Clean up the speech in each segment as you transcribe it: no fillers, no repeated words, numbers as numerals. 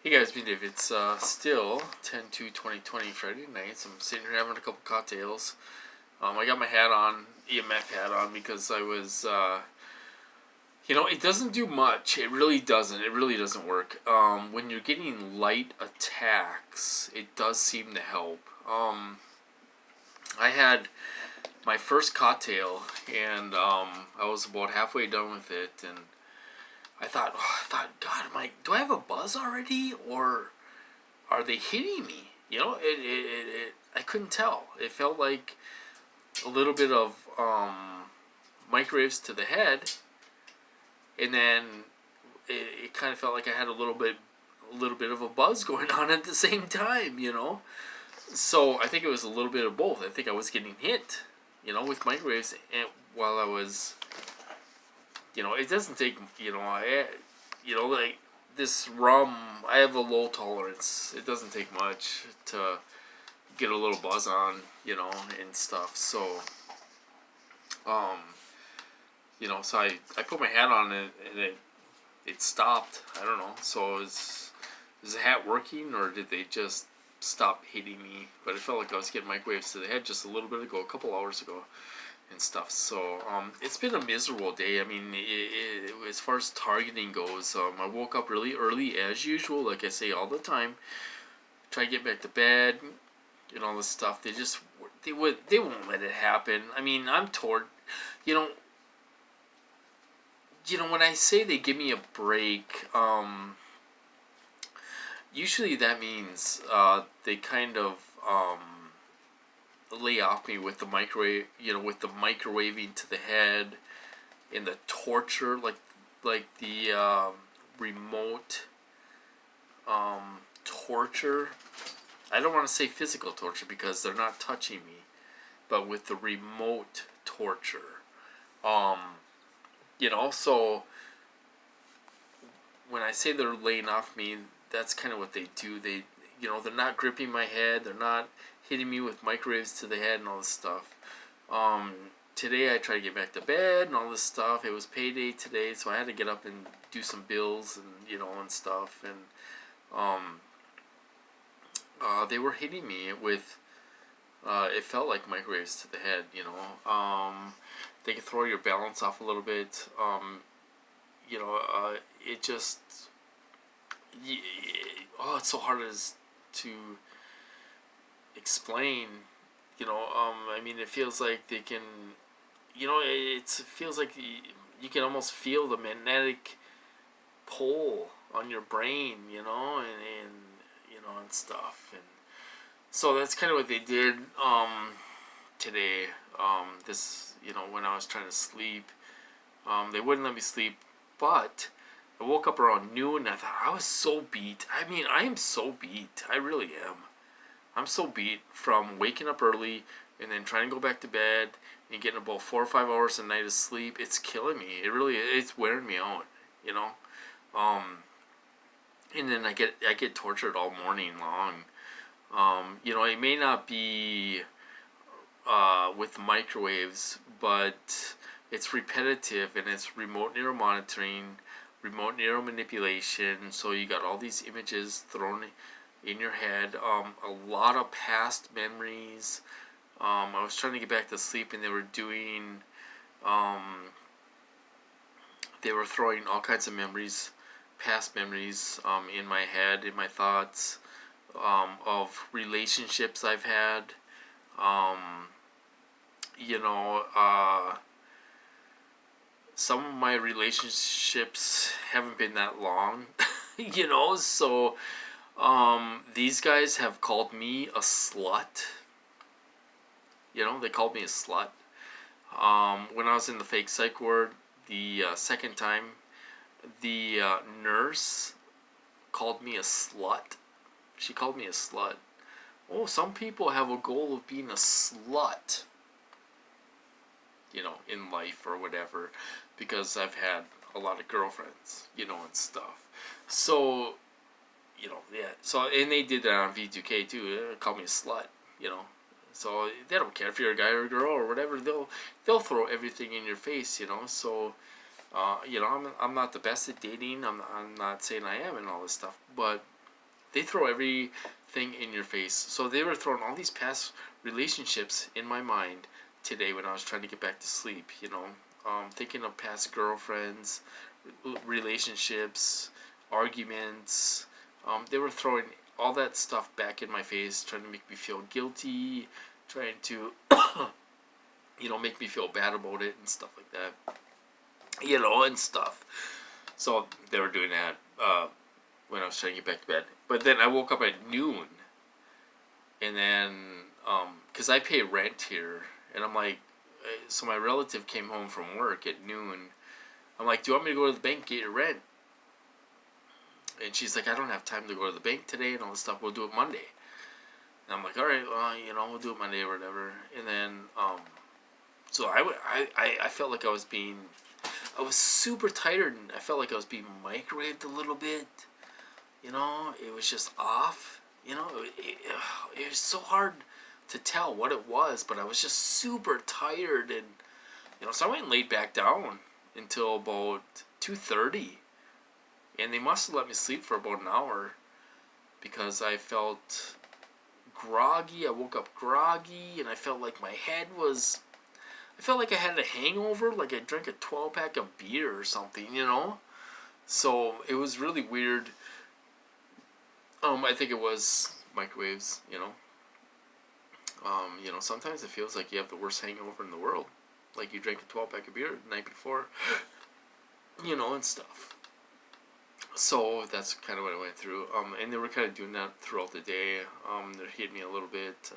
Hey guys, me Dave. It's still 10/2/2020 Friday nights. I'm sitting here having a couple cocktails. I got my hat on, EMF hat on, because I was, it doesn't do much. It really doesn't. It really doesn't work. When you're getting light attacks, it does seem to help. I had my first cocktail, and I was about halfway done with it, and I thought, God, do I have a buzz already, or are they hitting me? I couldn't tell. It felt like a little bit of microwaves to the head, and then it kind of felt like I had a little bit of a buzz going on at the same time. So I think it was a little bit of both. I think I was getting hit, with microwaves, and while I was, it doesn't take, like this rum, I have a low tolerance. It doesn't take much to get a little buzz on, and stuff. So, so I put my hat on, and it stopped. I don't know. So is the hat working, or did they just stop hitting me? But it felt like I was getting microwaves to the head just a little bit ago, a couple hours ago, and stuff. So it's been a miserable day. I mean, as far as targeting goes, I woke up really early as usual, like I say all the time. Try to get back to bed, and all this stuff. They won't let it happen. I mean, I'm toward, when I say they give me a break, usually that means they kind of lay off me with the microwave, with the microwaving to the head, and the torture, like the remote torture. I don't want to say physical torture because they're not touching me, but with the remote torture. So when I say they're laying off me, that's kind of what they do. They're not gripping my head. They're not hitting me with microwaves to the head and all this stuff. Today I tried to get back to bed and all this stuff. It was payday today, so I had to get up and do some bills and and stuff. And they were hitting me with. It felt like microwaves to the head. They can throw your balance off a little bit. It just. It's so hard to explain. I mean, it feels like they can. It feels like you can almost feel the magnetic pull on your brain, and stuff, and so that's kind of what they did today. This, when I was trying to sleep, they wouldn't let me sleep, but I woke up around noon and I thought I was so beat. I mean, I am so beat. I really am. I'm so beat from waking up early and then trying to go back to bed and getting about 4 or 5 hours a night of sleep. It's killing me. It really is. It's wearing me out, and then I get tortured all morning long. It may not be with microwaves, but it's repetitive, and it's remote neuromonitoring, remote neuromanipulation. So you got all these images thrown in your head, a lot of past memories. I was trying to get back to sleep, and they were doing, they were throwing all kinds of memories, past memories, in my head, in my thoughts, of relationships I've had. Some of my relationships haven't been that long, so these guys have called me a slut. They called me a slut. When I was in the fake psych ward the second time, the nurse called me a slut. She called me a slut. Oh, some people have a goal of being a slut, in life or whatever, because I've had a lot of girlfriends, and stuff. So, yeah. So, and they did that on V2K too. They called me a slut, So they don't care if you're a guy or a girl or whatever. They'll throw everything in your face, So, I'm not the best at dating. I'm not saying I am and all this stuff, but They throw everything in your face. So they were throwing all these past relationships in my mind today when I was trying to get back to sleep. Thinking of past girlfriends, relationships, arguments. They were throwing all that stuff back in my face, trying to make me feel guilty, trying to, make me feel bad about it and stuff like that. And stuff. So they were doing that when I was trying to get back to bed. But then I woke up at noon, and then, because I pay rent here, and I'm like, so my relative came home from work at noon. I'm like, do you want me to go to the bank and get your rent? And she's like, I don't have time to go to the bank today and all this stuff. We'll do it Monday. And I'm like, all right, well, we'll do it Monday or whatever. And then, so I felt like I was super tired, and I felt like I was being microwaved a little bit. It was just off. It was so hard to tell what it was, but I was just super tired, and so I went and laid back down until about 2:30, and they must have let me sleep for about an hour because I felt groggy. I woke up groggy, and I felt like I felt like I had a hangover, like I drank a 12-pack of beer or something, So it was really weird. I think it was microwaves, sometimes it feels like you have the worst hangover in the world. Like you drank a 12-pack of beer the night before, and stuff. So that's kind of what I went through. And they were kind of doing that throughout the day. They're hitting me a little bit.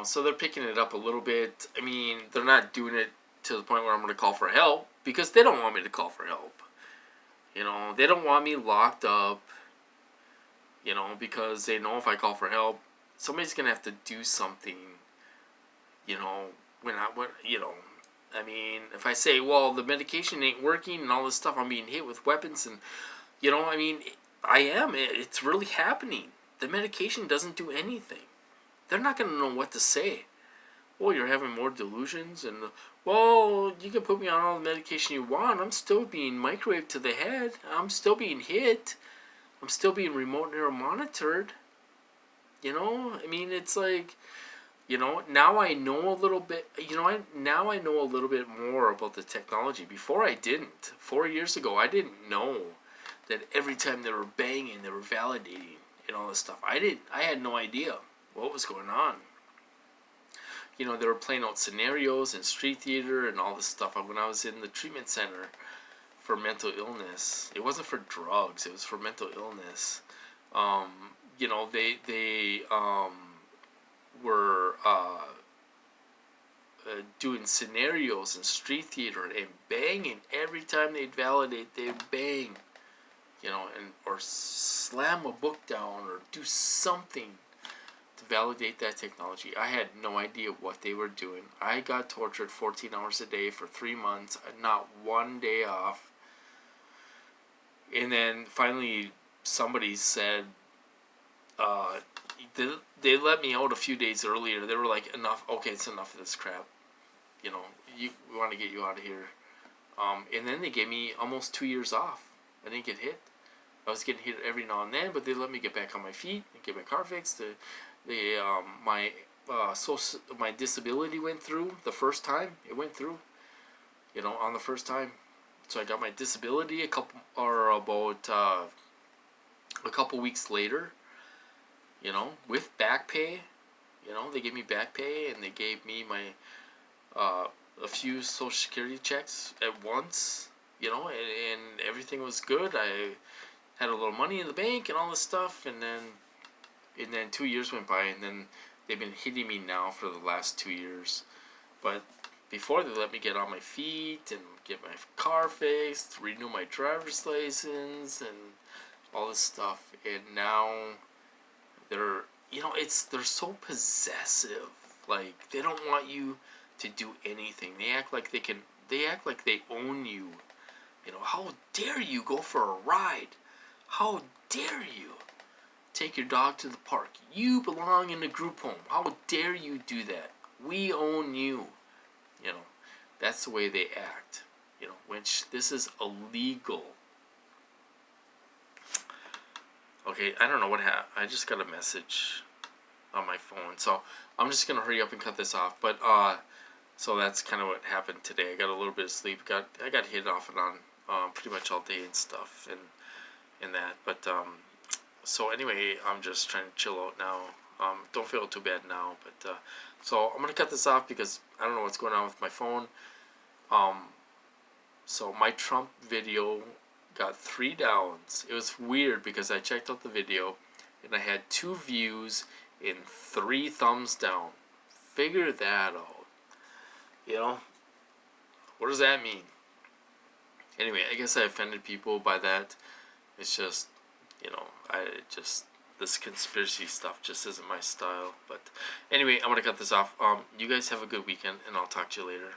So they're picking it up a little bit. I mean, they're not doing it to the point where I'm going to call for help because they don't want me to call for help. They don't want me locked up, because they know if I call for help, somebody's going to have to do something, I mean, if I say, well, the medication ain't working and all this stuff, I'm being hit with weapons and, I am. It's really happening. The medication doesn't do anything. They're not going to know what to say. Well, you're having more delusions, and, well, you can put me on all the medication you want. I'm still being microwaved to the head. I'm still being hit. I'm still being remote neural monitored. I mean, it's like, now I know a little bit, now I know a little bit more about the technology. Before I didn't. 4 years ago, I didn't know that every time they were banging, they were validating and all this stuff. I had no idea what was going on. They were playing out scenarios in street theater and all this stuff. When I was in the treatment center for mental illness, it wasn't for drugs, it was for mental illness. They were doing scenarios in street theater and banging. Every time they'd validate, they'd bang, or slam a book down or do something to validate that technology. I had no idea what they were doing. I got tortured 14 hours a day for 3 months, not one day off. And then finally somebody said, they let me out a few days earlier. They were like, enough, okay, it's enough of this crap. We want to get you out of here. And then they gave me almost 2 years off. I didn't get hit. I was getting hit every now and then, but they let me get back on my feet and get my car fixed. My disability went through the first time. It went through, on the first time. So I got my disability about a couple weeks later. With back pay. They gave me back pay, and they gave me my a few Social Security checks at once. And everything was good. I had a little money in the bank and all this stuff, and then 2 years went by, and then they've been hitting me now for the last 2 years. But before, they let me get on my feet and get my car fixed, renew my driver's license, and all this stuff. And now they're so possessive. Like, they don't want you to do anything. They act like they own you. How dare you go for a ride? How dare you take your dog to the park? You belong in a group home. How dare you do that? We own you. That's the way they act. Which this is illegal. Okay, I don't know what happened. I just got a message on my phone, so I'm just gonna hurry up and cut this off. But so that's kind of what happened today. I got a little bit of sleep. I got hit off and on pretty much all day and stuff and that. But so anyway, I'm just trying to chill out now. Don't feel too bad now. But so I'm gonna cut this off because I don't know what's going on with my phone. So my Trump video got 3 downs. It was weird because I checked out the video and I had 2 views and 3 thumbs down. Figure that out. You know? What does that mean? Anyway, I guess I offended people by that. It's just, this conspiracy stuff just isn't my style. But anyway, I'm going to cut this off. You guys have a good weekend and I'll talk to you later.